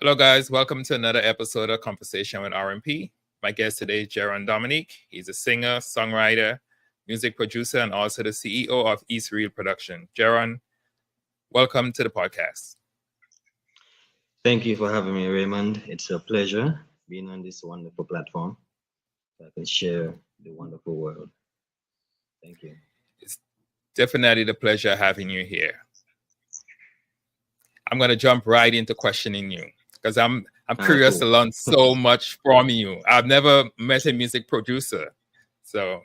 Hello, guys. Welcome to another episode of Conversation with RMP. My guest today is Jerron Dominique. He's a singer, songwriter, music producer, and also the CEO of Israel Production. Jerron, welcome to the podcast. Thank you for having me, Raymond. It's a pleasure being on this wonderful platform so I can share the wonderful world. Thank you. It's definitely the pleasure having you here. I'm going to jump right into questioning you because I'm curious to learn so much from you. I've never met a music producer, so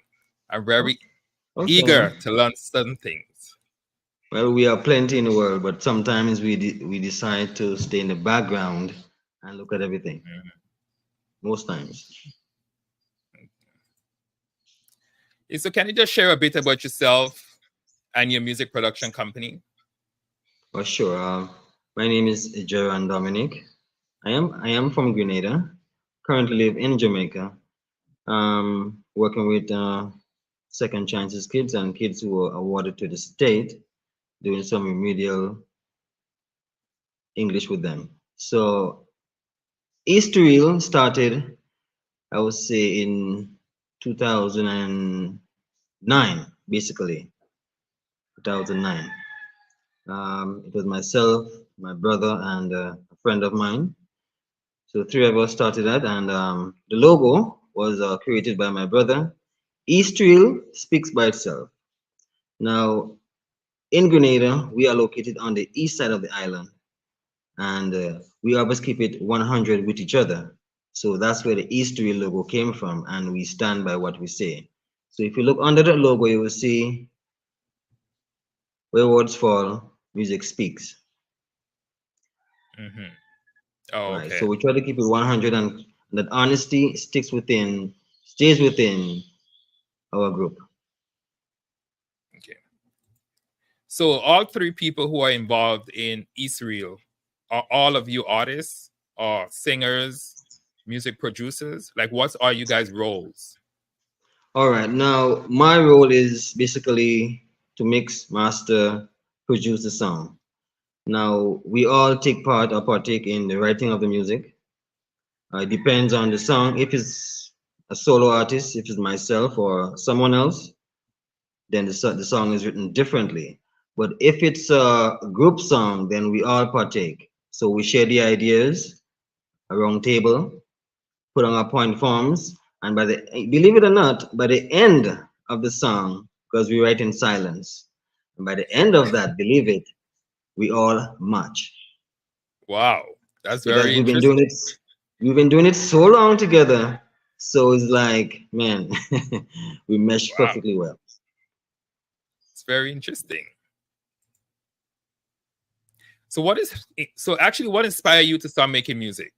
I'm very eager to learn certain things. Well, we are plenty in the world, but sometimes we decide to stay in the background and look at everything. Most times. So can you just share a bit about yourself and your music production company? Oh, sure. My name is Jerron Dominique. I am from Grenada. Currently live in Jamaica. Working with second chances kids and kids who were awarded to the state, doing some remedial English with them. So Israel started, I would say, in 2009, basically. 2009. It was myself, my brother, and a friend of mine. So three of us started that, and the logo was created by my brother. Israel speaks by itself. Now, in Grenada, we are located on the east side of the island, and we always keep it 100 with each other. So that's where the Israel logo came from, and we stand by what we say. So if you look under the logo, you will see where words fall, music speaks. Mm-hmm. Oh, right. Okay. So we try to keep it 100, and that honesty stays within our group. Okay. So all three people who are involved in Israel, are all of you artists or singers, music producers? Like, what are you guys' roles? All right. Now, my role is basically to mix, master, produce the song. Now, we all take part or partake in the writing of the music. It depends on the song. If it's a solo artist, if it's myself or someone else, then the song is written differently. But if it's a group song, then we all partake. So we share the ideas around table, put on our point forms, and believe it or not, by the end of the song, because we write in silence, and by the end of that, believe it, we all match. Wow, that's Because very interesting. we've been doing it so long together, so it's like, man, we mesh Wow, perfectly well. it's very interesting. So what inspired you to start making music?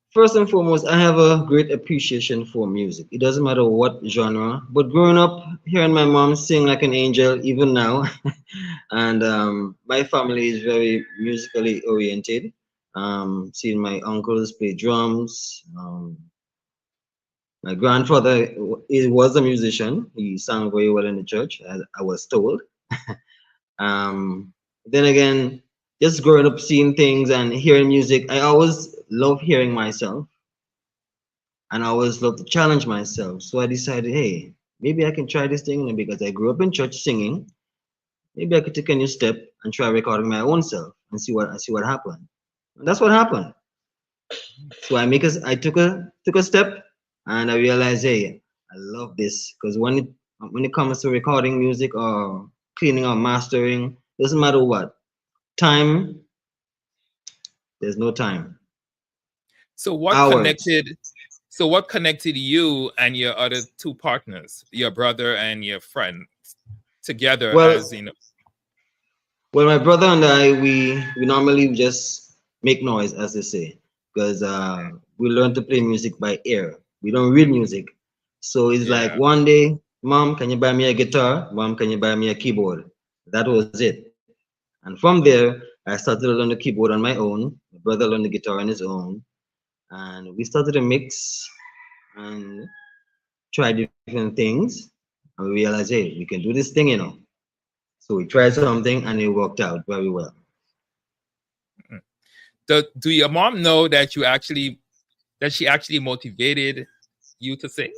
First and foremost, I have a great appreciation for music. It doesn't matter what genre, but growing up hearing my mom sing like an angel, even now, and my family is very musically oriented. Seeing my uncles play drums. My grandfather he was a musician. He sang very well in the church, as I was told. Then again, just growing up seeing things and hearing music, I always love hearing myself. And I always love to challenge myself. So I decided, hey, maybe I can try this thing. And because I grew up in church singing, maybe I could take a new step and try recording my own self and see what happened. And that's what happened. So I took a step and I realized, hey, I love this because when it comes to recording music or cleaning or mastering, doesn't matter what time. There's no time. So what Hours. connected? So what connected you and your other two partners, your brother and your friend, together Well, as you know? Well, my brother and I, we normally just make noise, as they say, because we learn to play music by ear. We don't read music, so it's like Yeah. one day, Mom, can you buy me a guitar? Mom, can you buy me a keyboard? That was it. And from there, I started to learn the keyboard on my own. My brother learned the guitar on his own, and we started to mix and try different things. And we realized, hey, we can do this thing. So we tried something, and it worked out very well. Do your mom know that she actually motivated you to sing?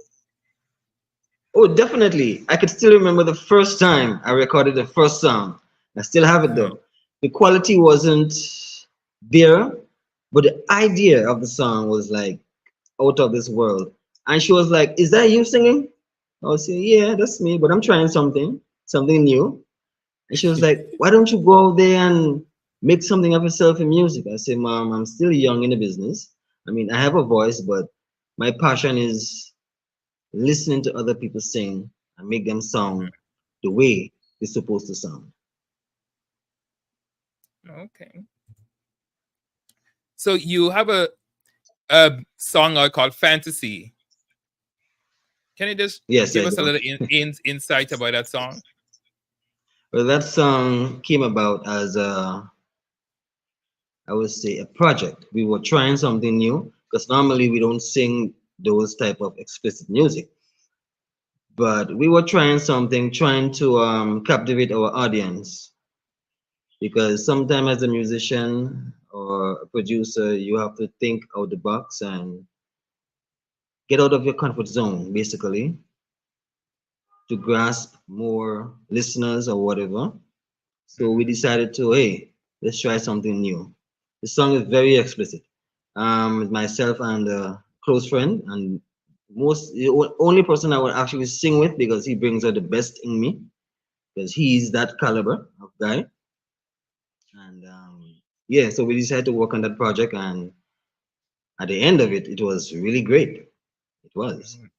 Oh, definitely. I could still remember the first time I recorded the first song. I still have it Uh-huh. though. The quality wasn't there, but the idea of the song was like out of this world. And she was like, "Is that you singing?" I was saying, "Yeah, that's me, but I'm trying something new." And she was like, "Why don't you go out there and make something of yourself in music?" I said, "Mom, I'm still young in the business. I mean, I have a voice, but my passion is listening to other people sing and make them sound the way they're supposed to sound." Okay. So you have a song out called Fantasy. Can you just Yes, give I us a do. little insight about that song? Well, that song came about as I would say, a project. We were trying something new because normally we don't sing those type of explicit music, but we were trying something, trying to captivate our audience. Because sometimes as a musician or a producer, you have to think out the box and get out of your comfort zone, basically, to grasp more listeners or whatever. So we decided to, hey, let's try something new. The song is very explicit. With myself and a close friend, and only person I would actually sing with because he brings out the best in me because he's that caliber of guy. And yeah, so we decided to work on that project, and at the end of it, it was really great. It was. Mhm.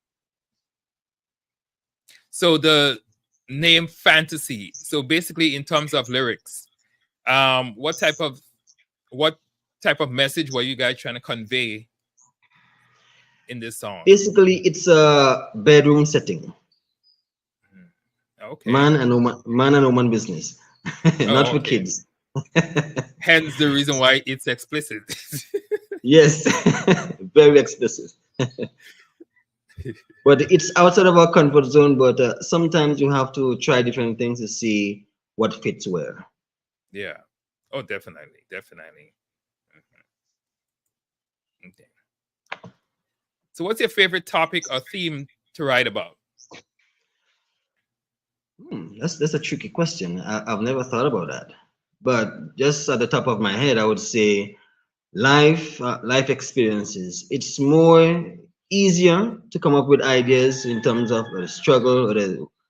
So the name Fantasy. So basically, in terms of lyrics, um, what type of what type of message were you guys trying to convey in this song? Basically, it's a bedroom setting, Mhm. Okay. man and woman business, not Oh, for okay. kids. Hence the reason why it's explicit. Yes, very explicit. But it's outside of our comfort zone. But sometimes you have to try different things to see what fits where. Yeah. Oh, definitely, definitely. Mhm. Okay. So, what's your favorite topic or theme to write about? That's a tricky question. I've never thought about that. But just at the top of my head, I would say life experiences. It's more easier to come up with ideas in terms of a struggle,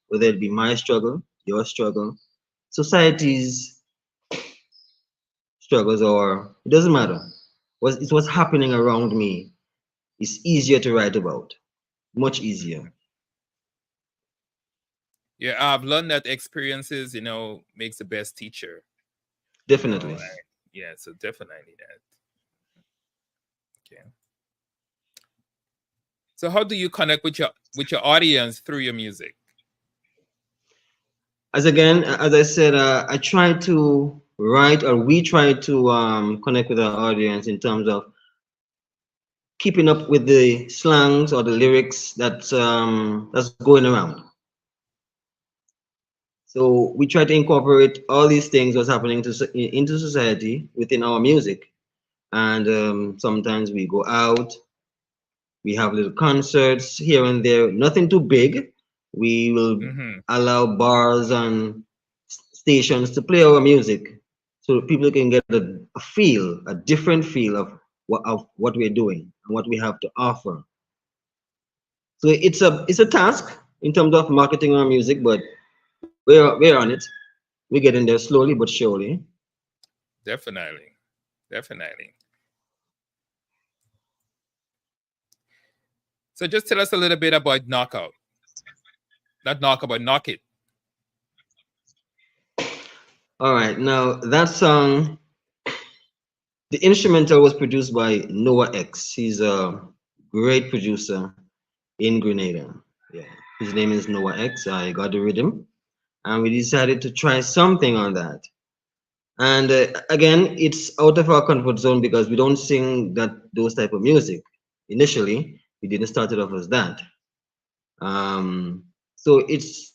whether it be my struggle, your struggle, society's struggles, or it doesn't matter. It's what's happening around me. It's easier to write about, much easier. Mhm. Yeah, I've learned that experiences, makes the best teacher. Definitely. Yeah, so definitely that. Okay. So, how do you connect with your audience through your music? As I said, I try to write, or we try to connect with our audience in terms of keeping up with the slangs or the lyrics that's going around. So we try to incorporate all these things what's happening into society within our music. And sometimes we go out, we have little concerts here and there, nothing too big. We will Hmm. allow bars and stations to play our music so people can get a feel, a different feel of what we're doing and what we have to offer. So it's a task in terms of marketing our music, but we're on it. We're getting there slowly but surely. Definitely, definitely. So, just tell us a little bit about Knockout. Not Knockout, but Knock It. All right, now that song, the instrumental was produced by Noah X. He's a great producer in Grenada. Yeah, his name is Noah X. I got the rhythm, and we decided to try something on that. And again, it's out of our comfort zone because we don't sing those type of music. Initially, we didn't start it off as that. So it's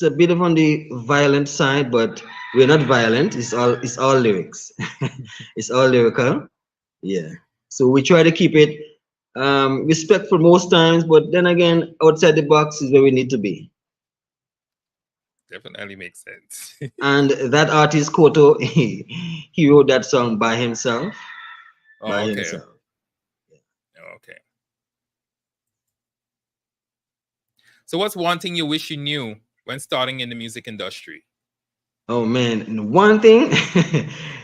a bit of on the violent side, but We're not violent. It's all lyrics. It's all lyrical. Yeah. So we try to keep it respectful most times, but then again, outside the box is where we need to be. Definitely makes sense. And that artist Koto, he wrote that song by himself. By Oh, okay. himself. Okay. So what's one thing you wish you knew when starting in the music industry? Oh man, and one thing,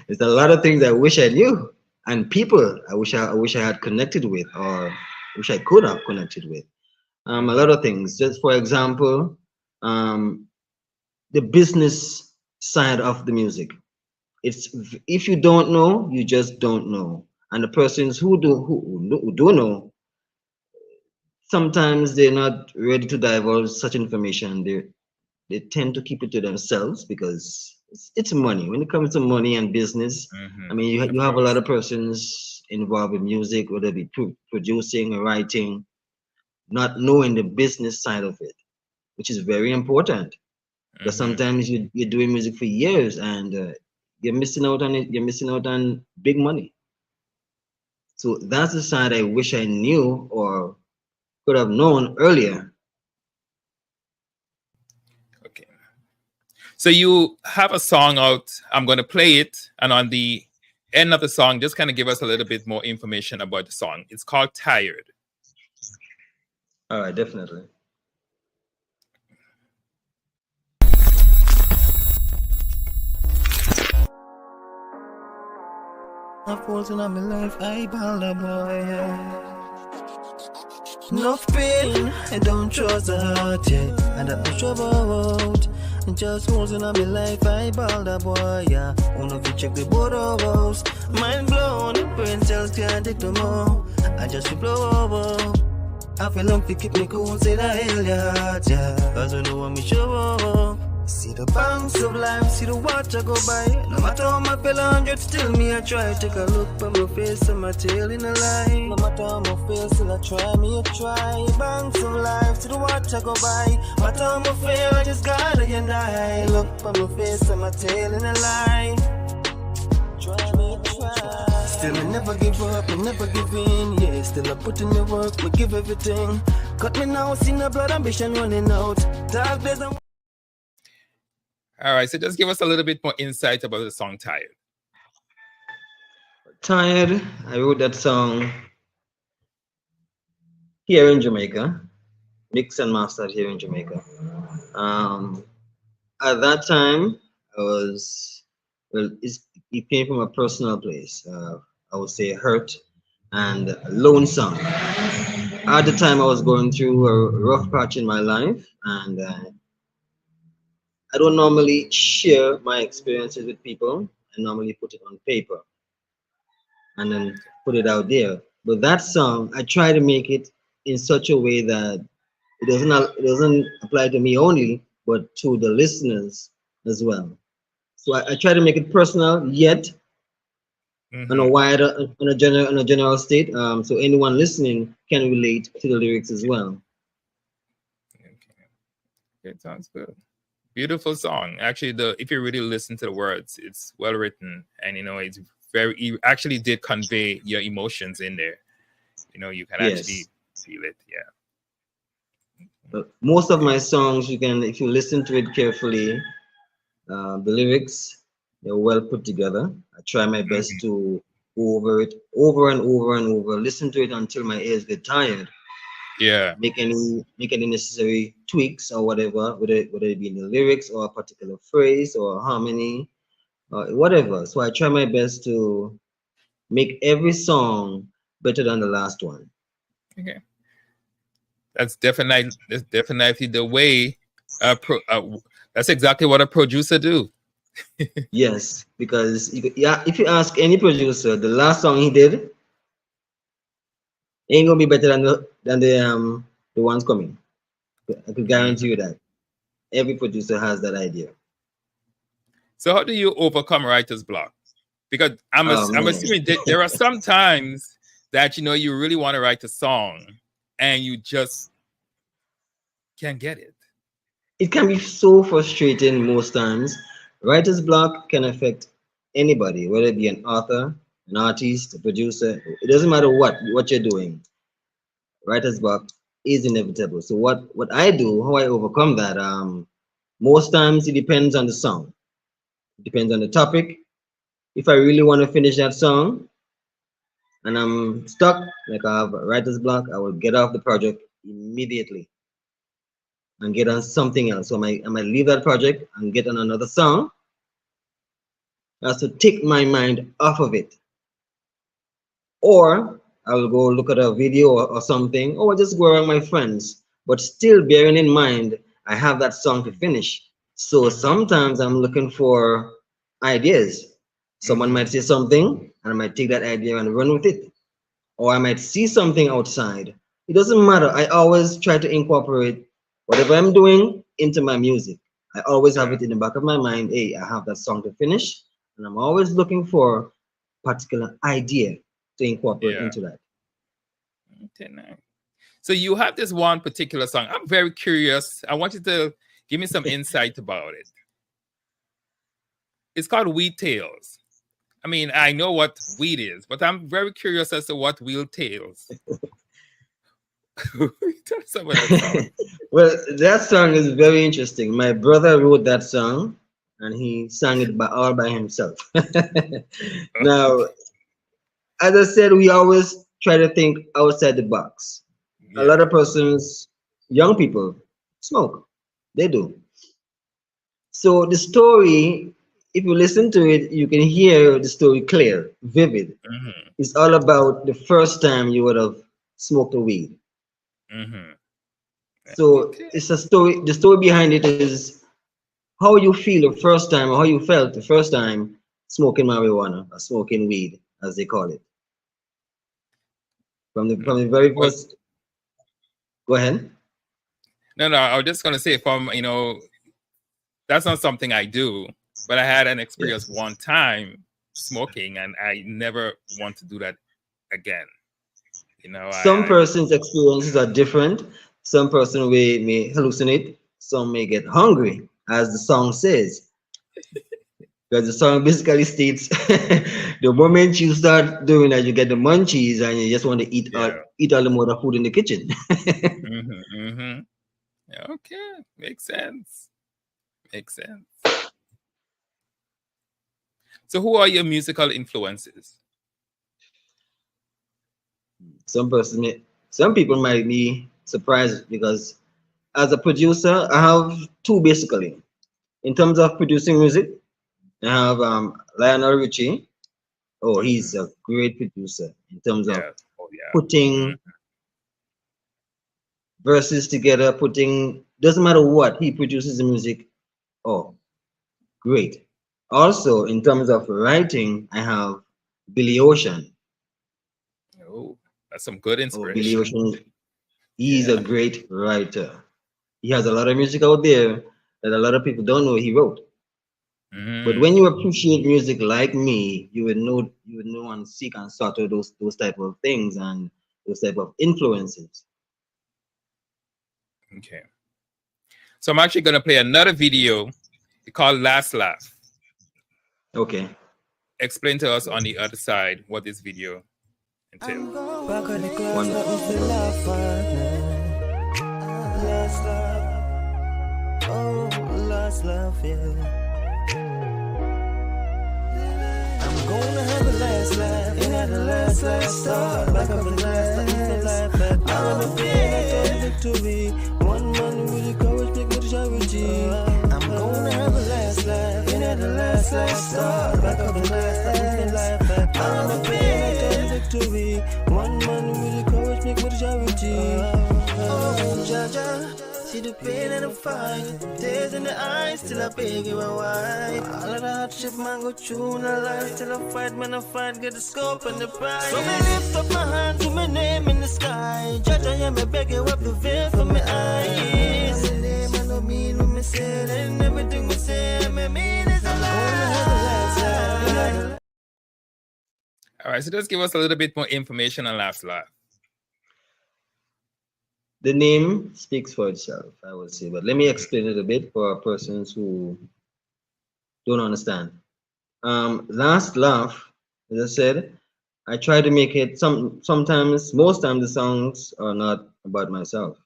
there's a lot of things I wish I knew, and people I wish I had connected with, or wish I could have connected with. A lot of things. Just for example, um, the business side of the music. It's if you don't know, you just don't know. And the persons who do know, sometimes they're not ready to divulge such information. They tend to keep it to themselves because it's money. When it comes to money and business, I mean, you Of have a lot course. of persons involved in music, whether it be producing or writing, not knowing the business side of it, which is very important. Because sometimes you're doing music for years and you're missing out on it. You're missing out on big money. So that's the side I wish I knew or could have known earlier. Okay. So you have a song out. I'm going to play it, and on the end of the song, just kind of give us a little bit more information about the song. It's called "Tired." All right, definitely. Unfortunately, in my life, I balled a boy. Enough pain, I don't trust the heart, yeah. And that no trouble out. Just holes in my life, I balled a boy, yeah. Wanna fi check the board of us. Mind blown, brain cells can't take no more. I just feel blow over. I feel long to keep me cool, say the hell yeah, yeah. Cause I know what me show up. See the banks of life, see the water go by. No matter how my feel 100, still me I try. Take a look at my face and my tail in the line. No matter how my feel, still I try, me I try. Banks of life, see the water go by. No matter how my feel, I just gotta and I. Look at my face and my tail in the line. Try me, try. Still I never give up, I never give in. Yeah, still I put in the work, we give everything. Cut me now, see no blood ambition running out. Dark days and All right. So just give us a little bit more insight about the song "Tired." Tired. I wrote that song here in Jamaica, mixed and mastered here in Jamaica. Um, at that time, I was, well, it came from a personal place. I would say hurt and lonesome. At the time, I was going through a rough patch in my life, and I don't normally share my experiences with people. I normally put it on paper and then put it out there. But that song, I try to make it in such a way that it doesn't apply to me only, but to the listeners as well. So I try to make it personal, yet on a wider, on a general state, so anyone listening can relate to the lyrics as well. Okay. It sounds good. Beautiful song. Actually, the if you really listen to the words, it's well written, and it's very. You actually did convey your emotions in there. You can actually Yes. feel it. Yeah. But most of my songs, you can, if you listen to it carefully, the lyrics, they're well put together. I try my best to go over it over and over and over, listen to it until my ears get tired. Yeah. Make any necessary tweaks or whatever, whether it be in the lyrics or a particular phrase or a harmony or whatever. So I try my best to make every song better than the last one. Okay. That's definitely the way. That's exactly what a producer do. Yes, because yeah, if you ask any producer, the last song he did ain't gonna be better than the ones coming. I could guarantee you that. Every producer has that idea. So how do you overcome writer's block? Because Oh I'm man. assuming there are some times that you really want to write a song and you just can't get it. It can be so frustrating most times. Writer's block can affect anybody, whether it be an author, an artist, a producer. It doesn't matter what you're doing. Writer's block is inevitable. So what I do, how I overcome that, most times it depends on the song. It depends on the topic. If I really want to finish that song and I'm stuck, like I have a writer's block, I will get off the project immediately and get on something else. So I might leave that project and get on another song. That's to take my mind off of it. Or I will go look at a video or something, or just go around my friends, but still bearing in mind I have that song to finish. So sometimes I'm looking for ideas. Someone might say something, and I might take that idea and run with it. Or I might see something outside. It doesn't matter. I always try to incorporate whatever I'm doing into my music. I always have it in the back of my mind. Hey, I have that song to finish, and I'm always looking for a particular idea to incorporate into that. Okay, nice. So you have this one particular song. I'm very curious. I want you to give me some insight about it. It's called Wheat Tales. I mean, I know what wheat is, but I'm very curious as to what wheat tales. Tell us about that song. Well, that song is very interesting. My brother wrote that song, and he sang it all by himself. Now, as I said, we always try to think outside the box. A lot of persons, young people, smoke. They do. So the story, if you listen to it, you can hear the story clear, vivid. It's all about the first time you would have smoked a weed. So it's a story. The story behind it is how you feel the first time, or how you felt the first time smoking marijuana or smoking weed, as they call it. From the very first. Go ahead. No, I was just gonna say, that's not something I do, but I had an experience one time smoking, and I never want to do that again. Some persons' experiences are different. Some person may hallucinate. Some may get hungry, as the song says. Because the song basically states the moment you start doing that, you get the munchies and you just want to eat all the more food in the kitchen. Okay, makes sense. So who are your musical influences? Some people might be surprised because as a producer, I have two basically. In terms of producing music, I have Lionel Richie. Oh, he's a great producer in terms of putting verses together, doesn't matter what, he produces the music. Oh, great. Also, in terms of writing, I have Billy Ocean. Oh, that's some good inspiration. Billy Ocean, he's a great writer. He has a lot of music out there that a lot of people don't know he wrote. But when you appreciate music like me, you would know and seek and sort of those type of things and those type of influences. Okay. So I'm actually gonna play another video called Last Laugh. Okay. Explain to us on the other side what this video entails. Last laugh, yeah. I'm gonna have a last laugh, and at the last start back up the last laugh. I wanna be a victory. One man with the courage, make me charity. I'm gonna have a last laugh, and at the last start back up the last. I wanna be a victory. One man with the courage, make me charity. Oh, Jaja. See the pain and the fight, tears in the eyes till I beg you and why. All of the hardship, man, go through the life till I fight, man, I fight, get the scope and the prize. So me lift up my hand to my name in the sky. Judge, I am a beg you up the veil from my eyes. My name, I know me, no me say, and everything we say, I mean is a lie. All right, so just give us a little bit more information on Last Laugh. The name speaks for itself, I would say, but let me explain it a bit for persons who don't understand. Last laugh, as I said, I try to make it sometimes, most times the songs are not about myself.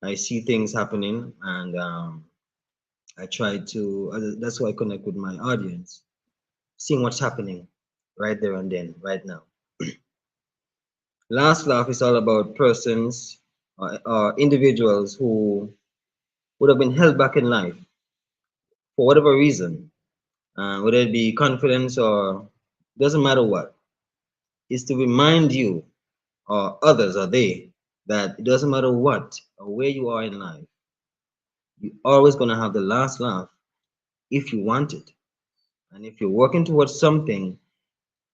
I see things happening and I try to, that's why I connect with my audience, seeing what's happening right there and then, right now. Last laugh is all about persons or individuals who would have been held back in life for whatever reason, whether it be confidence or doesn't matter what, is to remind you or others or they that it doesn't matter what or where you are in life, you're always going to have the last laugh if you want it. And if you're working towards something,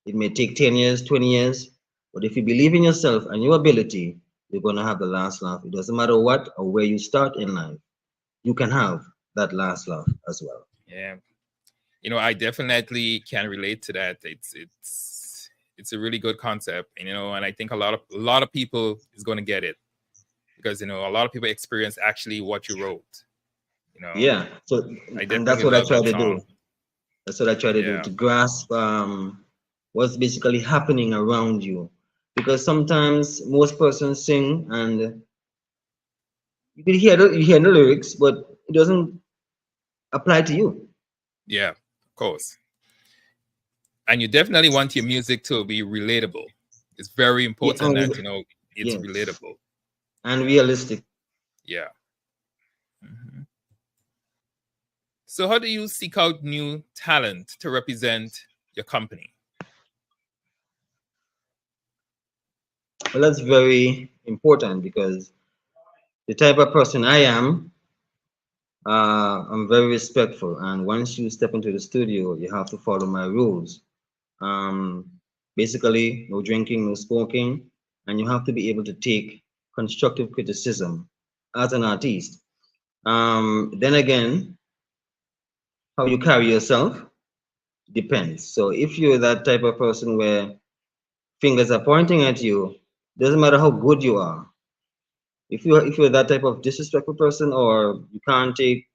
it may take 10 years, 20 years, but if you believe in yourself and your ability, you're going to have the last laugh. It doesn't matter what or where you start in life, you can have that last laugh as well. Yeah. I definitely can relate to that. It's a really good concept, and I think a lot of people is going to get it because a lot of people experience actually what you wrote. Yeah. So, I and that's definitely what I love try that to do. song. That's what I try to do Yeah. to grasp what's basically happening around you. Because sometimes most persons sing and you hear the lyrics, but it doesn't apply to you. Yeah, of course. And you definitely want your music to be relatable. It's very Yeah, important and that it's yes, relatable. and realistic. Yeah. Mhm. So how do you seek out new talent to represent your company? Well, that's very important because the type of person I am, I'm very respectful. And once you step into the studio, you have to follow my rules. Um, Basically, no drinking, no smoking, and you have to be able to take constructive criticism as an artist. Then again, how you carry yourself depends. So if you're that type of person where fingers are pointing at you, doesn't matter how good you are. If you're that type of disrespectful person, or you can't take,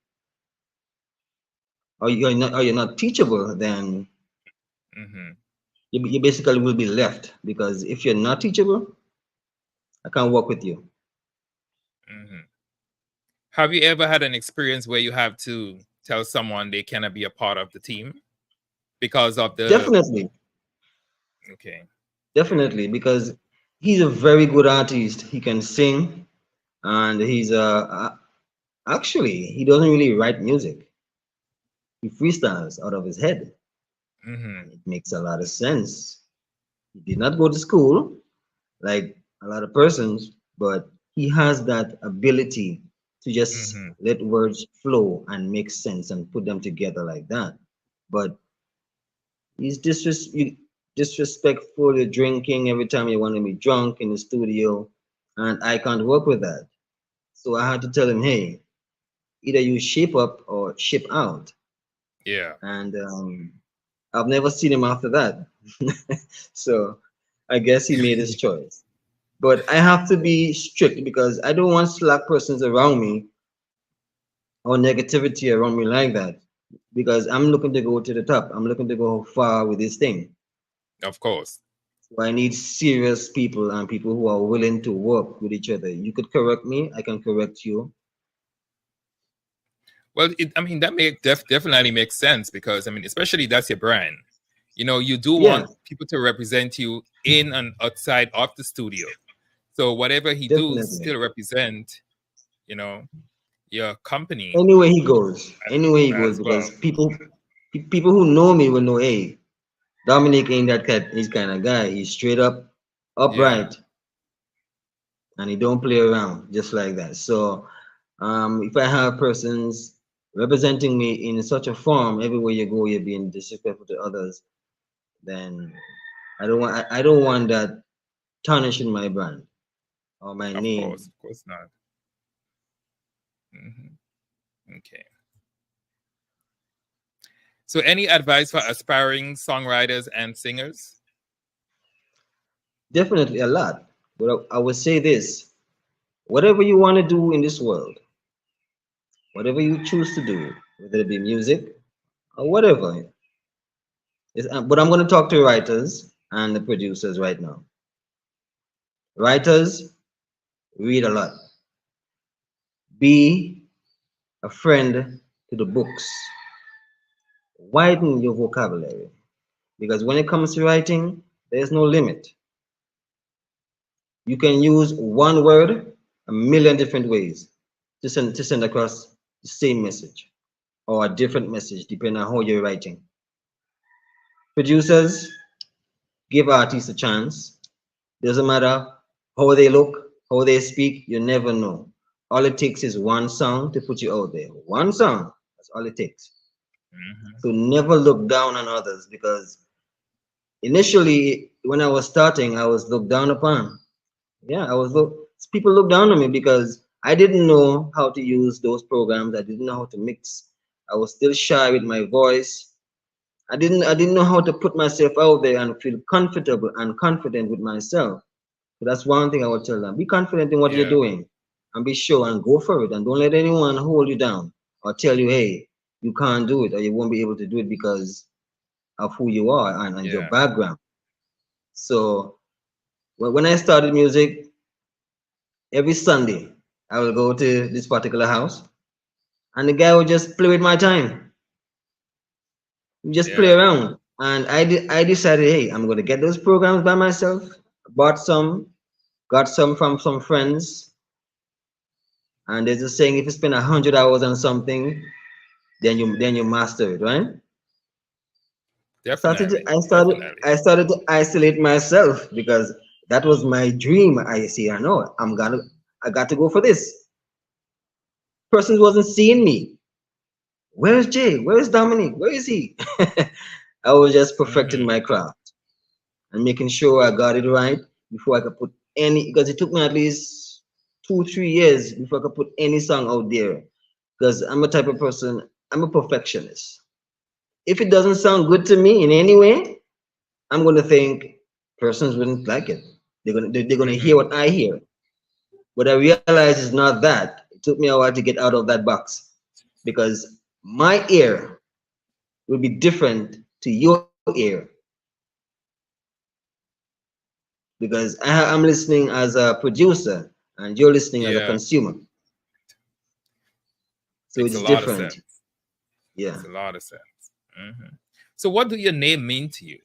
or you're not teachable, then Hmm. you basically will be left. Because if you're not teachable, I can't work with you. Hmm. Have you ever had an experience where you have to tell someone they cannot be a part of the team because of the Definitely, okay. Yeah. definitely, because he's a very good artist. He can sing, and actually he doesn't really write music. He freestyles out of his head, Hmm. and it makes a lot of sense. He did not go to school like a lot of persons, but he has that ability to just Hmm. let words flow and make sense and put them together like that. But he's disrespectful, you're drinking every time you want to be drunk in the studio, and I can't work with that. So I had to tell him, hey, either you shape up or ship out. Yeah. And I've never seen him after that. So I guess he made his choice. But I have to be strict because I don't want slack persons around me or negativity around me like that. Because I'm looking to go to the top. I'm looking to go far with this thing. Of course. So I need serious people and people who are willing to work with each other. You could correct me, I can correct you. Well, I mean, that definitely makes sense because, I mean, especially that's your brand. You do Yeah, want people to represent you in and outside of the studio. So whatever he do definitely. still represent, you know, your company Anywhere he goes, as well. because people who know me will know, hey, Dominic ain't that his kind of guy. He's straight up, Yeah, upright, and he don't play around just like that. So if I have persons representing me in such a form, everywhere you go, you're being disrespectful to others, then I don't want that tarnishing my brand or my name. of course not. Hmm. Okay. So, any advice for aspiring songwriters and singers? Definitely a lot. But I would say this: whatever you want to do in this world, whatever you choose to do, whether it be music, or whatever. But I'm going to talk to writers and the producers right now. Writers, read a lot. Be a friend to the books. Widen your vocabulary. Because when it comes to writing, there's no limit. You can use one word a million different ways to send across the same message or a different message depending on how you're writing. Producers, give artists a chance. Doesn't matter how they look, how they speak, you never know. All it takes is one song to put you out there. One song, that's all it takes. So never look down on others, because initially when I was starting, I was looked down upon. Yeah, people looked down on me because I didn't know how to use those programs. I didn't know how to mix. I was still shy with my voice. I didn't know how to put myself out there and feel comfortable and confident with myself. So that's one thing I would tell them. Be confident in what you're Yeah. doing and be sure and go for it, and don't let anyone hold you down or tell you, hey, you can't do it or you won't be able to do it because of who you are and your Yeah. background. So when I started music, every Sunday I will go to this particular house and the guy would just play with my time. Just play Yeah. around. And I decided, hey, I'm gonna get those programs by myself. Bought some, got some from some friends. And there's a saying, if you spend 100 hours on something, then you master it, right? Definitely. Definitely. I started to isolate myself because that was my dream. I see, I know I got to go for this. Person wasn't seeing me. Where's Jay? Where's Dominique? Where is he? I was just perfecting my craft and making sure I got it right before I could put any, because it took me at least 2, 3 years before I could put any song out there. Because I'm a type of person, I'm a perfectionist. If it doesn't sound good to me in any way, I'm gonna think persons wouldn't like it. They're gonna hear what I hear. But I realized it's not that. It took me a while to get out of that box because my ear will be different to your ear, because I'm listening as a producer and you're listening as a Yeah. consumer. So Makes a it's lot of different. sense. Yeah. Makes a lot of sense. So what do your name mean to you?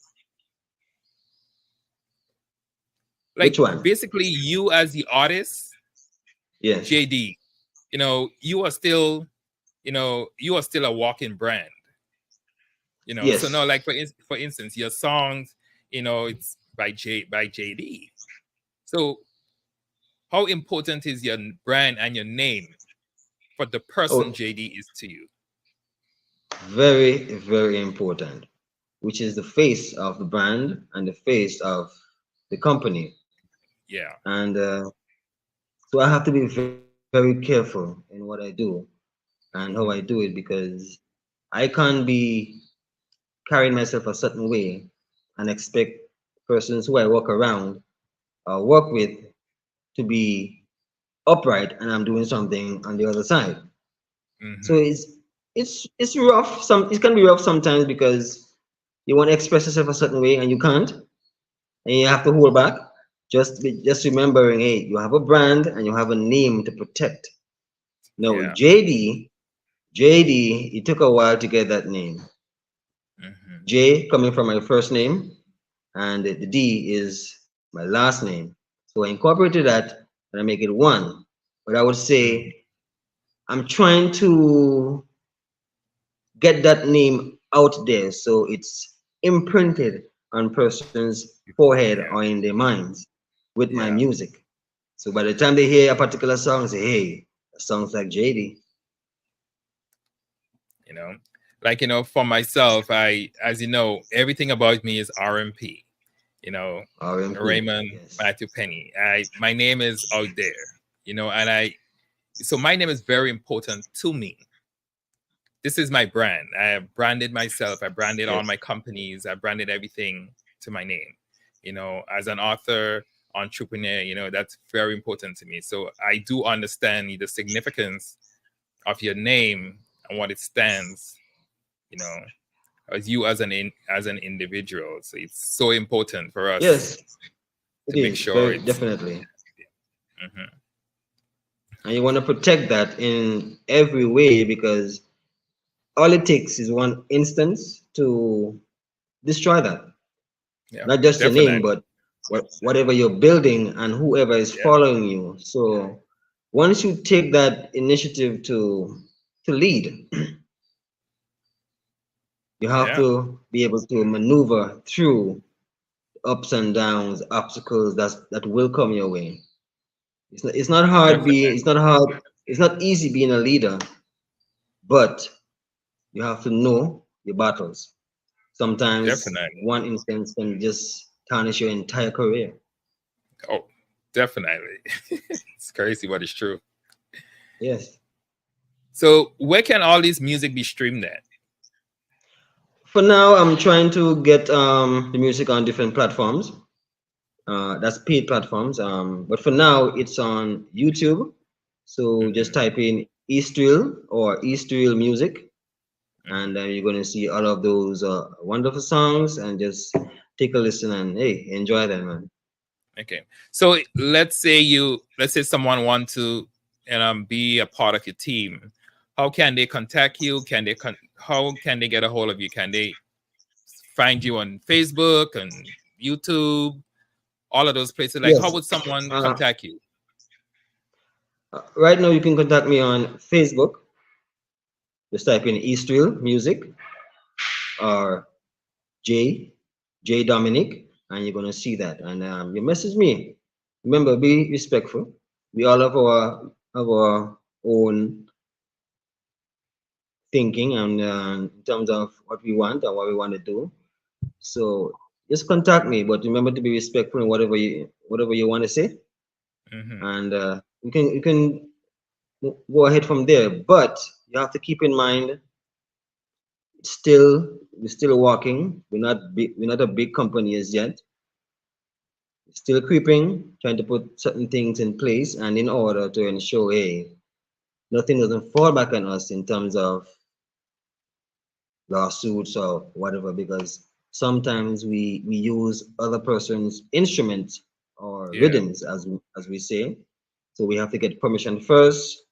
Which Like one? basically you as the artist, Yes. JD, you are still, you are still a walking brand. So Yes. now, like for instance, your songs, it's by JD. So how important is your brand and your name for the person Oh, JD is to you? very, very important. Which is the face of the brand and the face of the company. Yeah. And so I have to be very careful in what I do and how I do it, because I can't be carrying myself a certain way and expect persons who I work around or work with to be upright and I'm doing something on the other side. So it's rough. It can be rough sometimes because you want to express yourself a certain way and you can't, and you have to hold back. Just remembering, hey, you have a brand and you have a name to protect. No, Yeah. JD, it took a while to get that name. J coming from my first name, and the D is my last name. So I incorporated that and I make it one. But I would say I'm trying to get that name out there so it's imprinted on persons' forehead or Yeah. in their minds with my Yeah. music. So by the time they hear a particular song, say, hey, that sounds like JD. you know like for myself, as you know, everything about me is RMP. you know RMP. Raymond Yes. Matthew Penny. My name is out there. And so my name is very important to me. This is my brand. I have branded myself. I branded all Yes. my companies. I branded everything to my name. As an author, entrepreneur, that's very important to me. So I do understand the significance of your name and what it stands, you know. as you as as an individual. So it's so important for us Yes, it to make is sure very it's definitely. mhm. And you want to protect that in every way because all it takes is one instance to destroy that. Yeah, Not just your name, definitely. but whatever you're building and whoever is Yeah, following you. So once you take that initiative to lead, you have yeah, to be able to maneuver through ups and downs, obstacles that will come your way. It's not hard definitely, being it's not hard it's not easy being a leader, but you have to know your battles. Sometimes definitely. one instance can just tarnish your entire career. Oh, definitely. It's crazy, but it's true. Yes. So where can all this music be streamed at? For now, I'm trying to get the music on different platforms. That's paid platforms. But for now, it's on YouTube. So just Hmm. type in Eastrill or Eastrill Music, and Hmm. you're going to see all of those wonderful songs and just take a listen and hey, enjoy them, man. Okay. So let's say someone want to be a part of your team. How can they contact you? How can they get a hold of you? Can they find you on Facebook and YouTube, all of those places? Like, how Yes. would someone Uh, contact you? right now, you can contact me on Facebook. Just type in Eastrill Music or J Dominique, and you're gonna see that. And you message me. Remember, be respectful. We all have our own thinking and in terms of what we want and what we want to do. So just contact me, but remember to be respectful in whatever you want to say, Hmm. and you can go ahead from there. But you have to keep in mind, we're still walking. We're not a big company as yet. Still creeping, trying to put certain things in place and in order to ensure, hey, nothing doesn't fall back on us in terms of lawsuits or whatever, because sometimes we use other person's instruments or Yeah. rhythms, as we say. So we have to get permission first,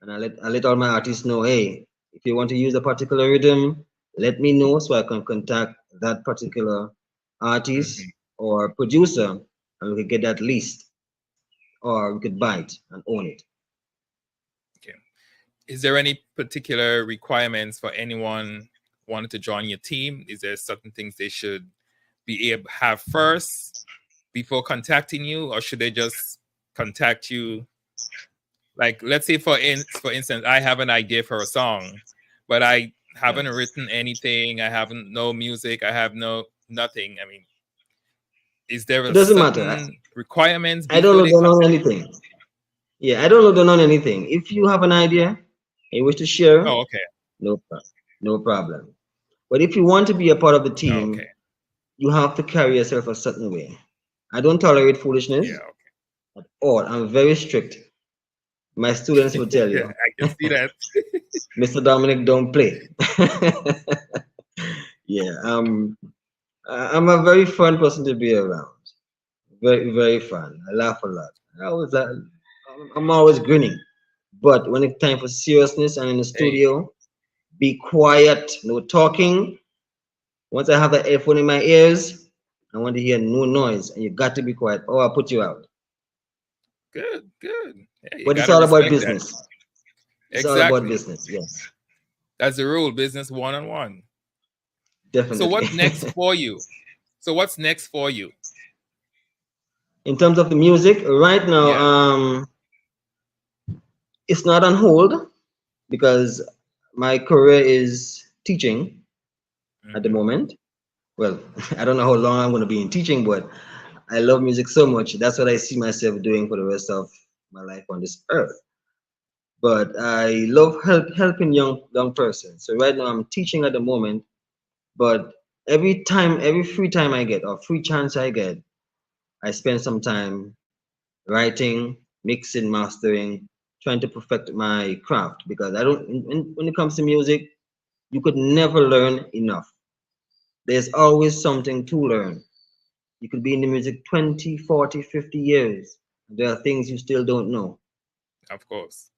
and I let all my artists know, hey, if you want to use a particular rhythm, let me know so I can contact that particular Hmm. artist or producer, and we could get that leased or we could buy it and own it. Okay. Is there any particular requirements for anyone wanting to join your team? Is there certain things they should be able have first before contacting you, or should they just contact you? Like, let's say for instance, I have an idea for a song, but I Yeah. haven't written anything. I haven't no music. I have no nothing. I mean, is there It a doesn't matter. certain requirements I don't before they know on contact you? anything. Yeah, I don't know on anything. If you have an idea and you wish to share, Oh, okay. no, no problem. But if you want to be a part of the Oh, okay. team, you have to carry yourself a certain way. I don't tolerate Yeah. foolishness at all. I'm very strict. My students will tell Okay. you, I can see that. Mr. Dominic, don't play. Yeah, I'm a very fun person to be around. Very, very fun. I laugh a lot. I'm always grinning. But when it's time for seriousness and in the Hey, studio, be quiet, no talking. Once I have the earphone in my ears, I want to hear no noise, and you got to be quiet, or I'll put you out. good, good. Yeah, you But it's gotta all about respect that. business. It's all about Exactly. business, yes, That's the rule. Business one on one. So definitely. what's next for you? So what's next for you? In terms of the music, right now, Yeah. it's not on hold because my career is teaching at the Hmm. moment. Well, I don't know how long I'm going to be in teaching, but I love music so much. That's what I see myself doing for the rest of my life on this earth. But I love helping young persons. So right now I'm teaching at the moment, but every free time I get or free chance I get, I spend some time writing, mixing, mastering, trying to perfect my craft because I don't when it comes to music, you could never learn enough. There's always something to learn. You could be in the music 20, 40, 50 years. There are things you still don't know, Of course.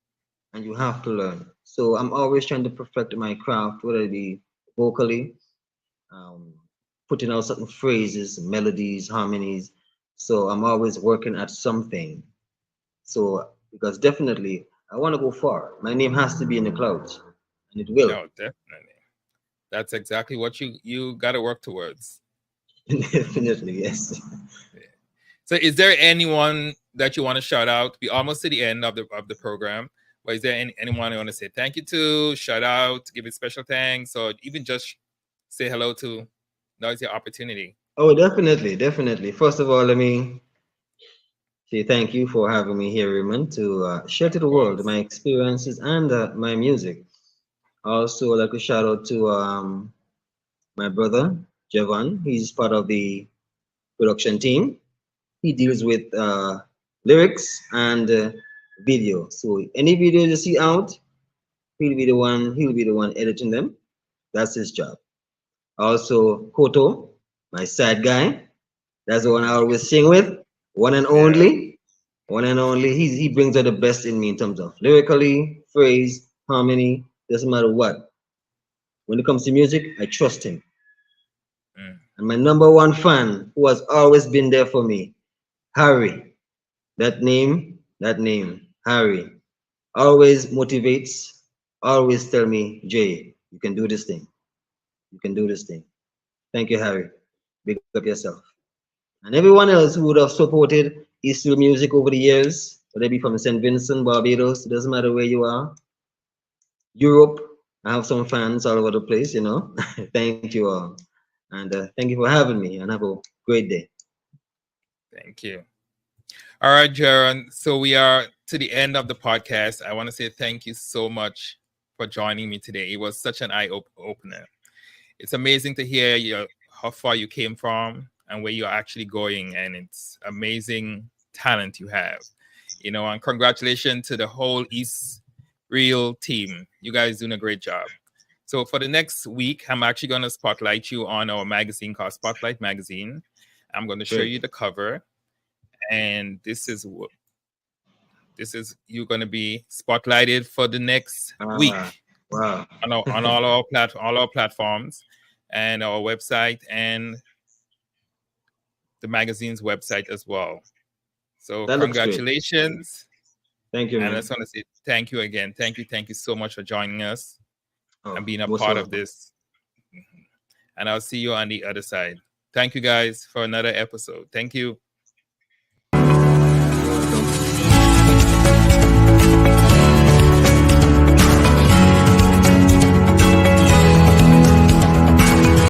and you have to learn. So I'm always trying to perfect my craft, whether it be vocally, um, putting out certain phrases, melodies, harmonies. So I'm always working at something. So because definitely I want to go far. My name has to be in the clouds, and it will. No, definitely. That's exactly what you got to work towards. Definitely, yes. Yeah. So, is there anyone that you want to shout out? We almost to the end of the program. But is there anyone you want to say thank you to, shout out, give it special thanks, or even just say hello to? Now is your opportunity. Oh, definitely, definitely. First of all, let me say thank you for having me here, Raymond, to share Of to the world course. my experiences and my music. Also, like a shout out to my brother, Jerron. He's part of the production team. He deals with lyrics and video. So any video you see out, he'll be the one editing them. That's his job. Also, Koto, my side guy. That's the one I always sing with. One and Yeah. only. One and only. He brings out the best in me in terms of lyrically, phrase, harmony, doesn't matter what. When it comes to music, I trust him. Mm. And my number one fan, who has always been there for me, Harry. That name, Harry, always motivates, always tell me, Jay, you can do this thing. You can do this thing. Thank you, Harry. Big up yourself. And everyone else who would have supported Eastern music over the years, whether it be from St. Vincent, Barbados, it doesn't matter where you are. Europe, I have some fans all over the place, you know. Thank you all. And thank you for having me, and have a great day. Thank you. All right, Jerron. So we are to the end of the podcast. I want to say thank you so much for joining me today. It was such an eye opener. It's amazing to hear how far you came from and where you're actually going, and it's amazing talent you have. And congratulations to the whole East Real team. You guys doing a great job. So for the next week, I'm actually going to spotlight you on our magazine called Spotlight Magazine. I'm going to show you Great. the cover, and this is you're going to be spotlighted for the next week Wow. on all our platforms and our website and the magazine's website as well. So That looks great. congratulations. Thank you, And I man. just want to say thank you again. Thank you so much for joining us and Oh, being a most part of welcome. this. And I'll see you on the other side. Thank you guys for another episode. Thank you.